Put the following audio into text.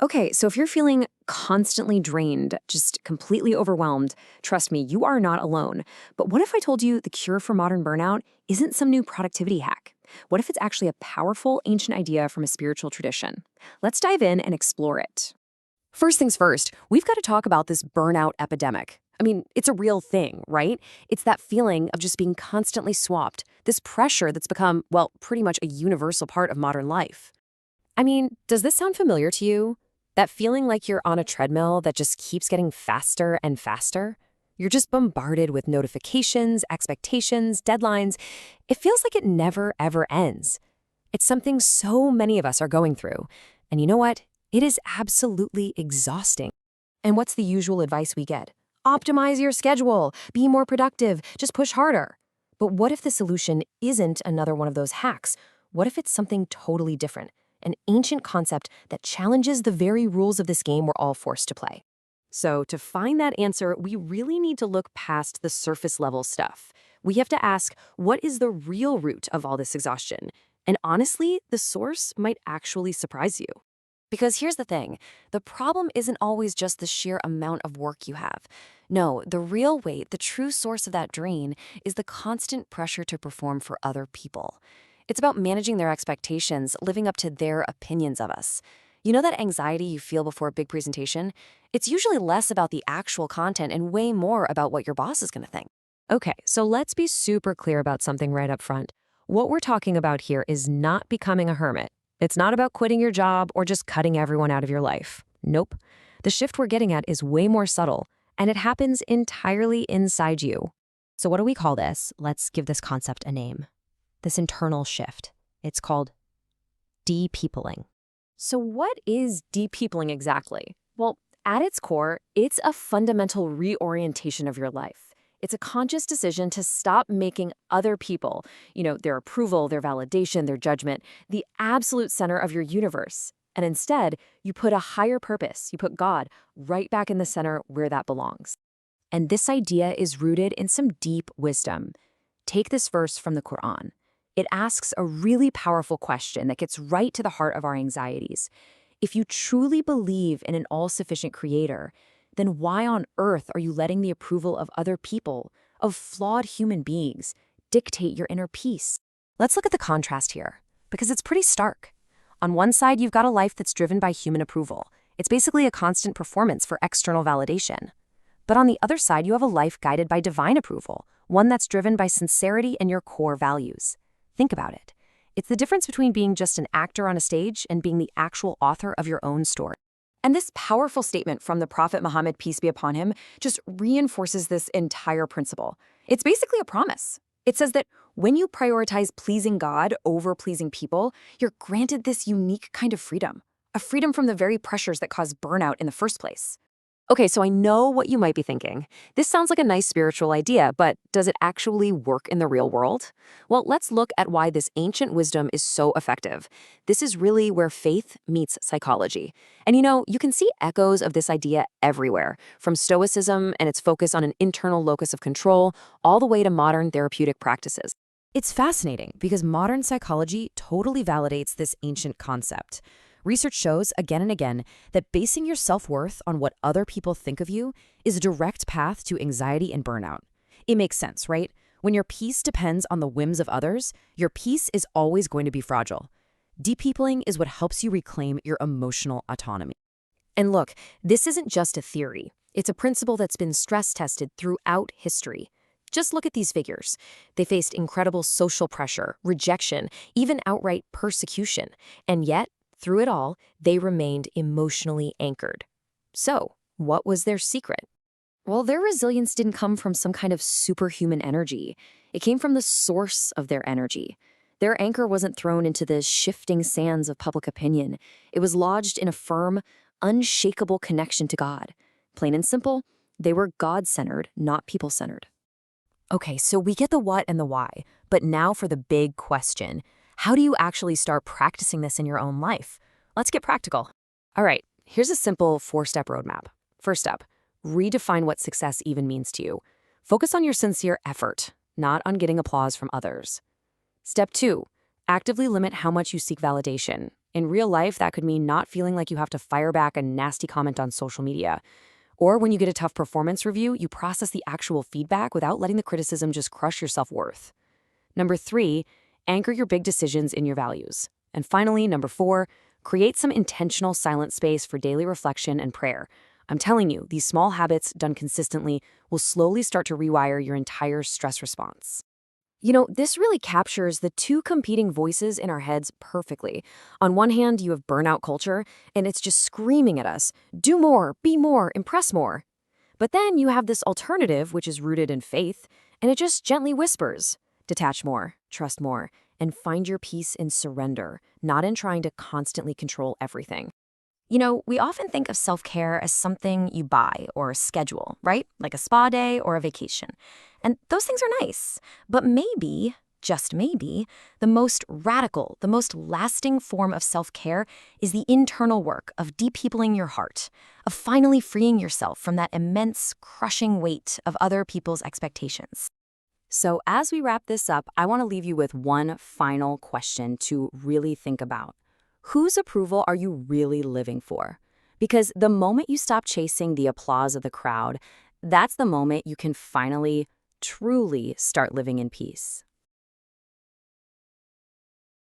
Okay, so if you're feeling constantly drained, just completely overwhelmed, trust me, you are not alone. But what if I told you the cure for modern burnout isn't some new productivity hack? What if it's actually a powerful ancient idea from a spiritual tradition? Let's dive in and explore it. First things first, we've got to talk about this burnout epidemic. I mean, it's a real thing, right? It's that feeling of just being constantly swamped, this pressure that's become, well, pretty much a universal part of modern life. I mean, does this sound familiar to you? That feeling like you're on a treadmill that just keeps getting faster and faster? You're just bombarded with notifications, expectations, deadlines. It feels like it never, ever ends. It's something so many of us are going through. And you know what? It is absolutely exhausting. And what's the usual advice we get? Optimize your schedule, be more productive, just push harder. But what if the solution isn't another one of those hacks? What if it's something totally different? An ancient concept that challenges the very rules of this game we're all forced to play. So, to find that answer, we really need to look past the surface level stuff. We have to ask, what is the real root of all this exhaustion? And honestly, the source might actually surprise you. Because here's the thing, the problem isn't always just the sheer amount of work you have. No, the real weight, the true source of that drain, is the constant pressure to perform for other people. It's about managing their expectations, living up to their opinions of us. You know that anxiety you feel before a big presentation? It's usually less about the actual content and way more about what your boss is going to think. Okay, so let's be super clear about something right up front. What we're talking about here is not becoming a hermit. It's not about quitting your job or just cutting everyone out of your life. Nope. The shift we're getting at is way more subtle, and it happens entirely inside you. So what do we call this? Let's give this concept a name. This internal shift. It's called depeopling. So what is depeopling exactly? Well, at its core, it's a fundamental reorientation of your life. It's a conscious decision to stop making other people, their approval, their validation, their judgment, the absolute center of your universe. And instead, you put a higher purpose, you put God right back in the center where that belongs. And this idea is rooted in some deep wisdom. Take this verse from the Quran. It asks a really powerful question that gets right to the heart of our anxieties. If you truly believe in an all-sufficient creator, then why on earth are you letting the approval of other people, of flawed human beings, dictate your inner peace? Let's look at the contrast here, because it's pretty stark. On one side, you've got a life that's driven by human approval. It's basically a constant performance for external validation. But on the other side, you have a life guided by divine approval, one that's driven by sincerity and your core values. Think about it. It's the difference between being just an actor on a stage and being the actual author of your own story. And this powerful statement from the Prophet Muhammad, peace be upon him, just reinforces this entire principle. It's basically a promise. It says that when you prioritize pleasing God over pleasing people, you're granted this unique kind of freedom, a freedom from the very pressures that cause burnout in the first place. Okay, so I know what you might be thinking. This sounds like a nice spiritual idea, but does it actually work in the real world? Well, let's look at why this ancient wisdom is so effective. This is really where faith meets psychology. And you can see echoes of this idea everywhere, from Stoicism and its focus on an internal locus of control, all the way to modern therapeutic practices. It's fascinating because modern psychology totally validates this ancient concept. Research shows again and again that basing your self-worth on what other people think of you is a direct path to anxiety and burnout. It makes sense, right? When your peace depends on the whims of others, your peace is always going to be fragile. Depeopling is what helps you reclaim your emotional autonomy. And look, this isn't just a theory. It's a principle that's been stress-tested throughout history. Just look at these figures. They faced incredible social pressure, rejection, even outright persecution. And yet, through it all, they remained emotionally anchored. So, what was their secret? Well, their resilience didn't come from some kind of superhuman energy. It came from the source of their energy. Their anchor wasn't thrown into the shifting sands of public opinion. It was lodged in a firm, unshakable connection to God. Plain and simple, they were God-centered, not people-centered. Okay, so we get the what and the why, but now for the big question. How do you actually start practicing this in your own life? Let's get practical. All right, here's a simple 4-step roadmap. First step, redefine what success even means to you. Focus on your sincere effort, not on getting applause from others. Step 2, actively limit how much you seek validation. In real life, that could mean not feeling like you have to fire back a nasty comment on social media. Or when you get a tough performance review, you process the actual feedback without letting the criticism just crush your self-worth. Number 3, anchor your big decisions in your values. And finally, number 4, create some intentional silent space for daily reflection and prayer. I'm telling you, these small habits done consistently will slowly start to rewire your entire stress response. This really captures the two competing voices in our heads perfectly. On one hand, you have burnout culture, and it's just screaming at us, do more, be more, impress more. But then you have this alternative, which is rooted in faith, and it just gently whispers, detach more, trust more, and find your peace in surrender, not in trying to constantly control everything. We often think of self-care as something you buy or schedule, right? Like a spa day or a vacation. And those things are nice. But maybe, just maybe, the most radical, the most lasting form of self-care is the internal work of depeopling your heart, of finally freeing yourself from that immense, crushing weight of other people's expectations. So as we wrap this up, I want to leave you with one final question to really think about. Whose approval are you really living for? Because the moment you stop chasing the applause of the crowd, that's the moment you can finally, truly start living in peace.